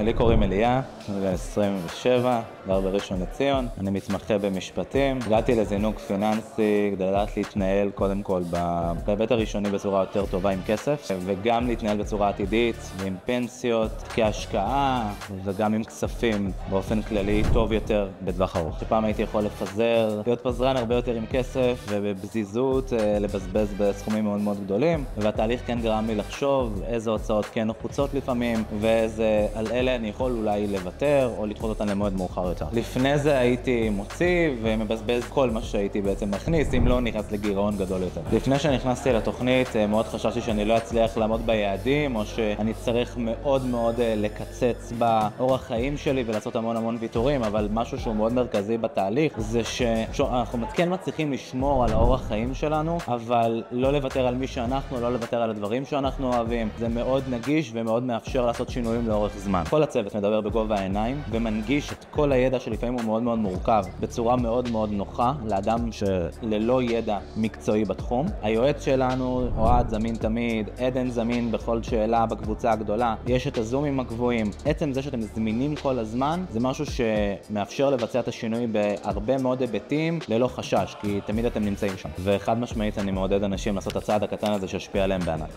לי קוראים אליה, אני בן 27, גר בראשון לציון. אני מתמחה במשפטים. הגעתי לזינוק פיננסי כדי לדעת להתנהל קודם כל בהיבט הראשוני בצורה יותר טובה עם כסף, וגם להתנהל בצורה עתידית ועם פנסיות, כהשקעה, וגם עם כספים באופן כללי טוב יותר בטווח ארוך. שפעם הייתי יכול לפזר, להיות פזרן הרבה יותר עם כסף, ובבזיזות לבזבז בסכומים מאוד מאוד גדולים, והתהליך כן גרם לי לחשוב איזה הוצאות כן נחוצות לפעמים, ועל אלה אני יכול אולי לוותר או לדחות אותן למועד מאוחר יותר. לפני זה הייתי מוציא ומבזבז כל מה שהייתי בעצם מכניס, אם לא נכנס לגירעון גדול יותר. לפני שנכנסתי לתוכנית, מאוד חששתי שאני לא אצליח לעמוד ביעדים, או שאני צריך מאוד מאוד לקצץ באורח חיים שלי ולעשות המון ויתורים, אבל משהו שהוא מאוד מרכזי בתהליך זה שאנחנו כן מצליחים לשמור על האורח חיים שלנו, אבל לא לוותר על מי שאנחנו, לא לוותר על הדברים שאנחנו אוהבים. זה מאוד נגיש ומאוד מאפשר לעשות שינויים לאורך זמן. כל הצוות מדבר בגובה העיניים ומנגיש את כל הידע שלפעמים הוא מאוד מורכב בצורה מאוד נוחה לאדם שללא ידע מקצועי בתחום. היועץ שלנו, אוהד, זמין תמיד, עדן זמין בכל שאלה בקבוצה הגדולה. יש את הזומים הגבוהים. עצם זה שאתם זמינים כל הזמן זה משהו שמאפשר לבצע את השינוי בהרבה מאוד היבטים ללא חשש, כי תמיד אתם נמצאים שם. וחד משמעית אני מעודד אנשים לעשות את הצעד הקטן הזה שישפיע עליהם בענק.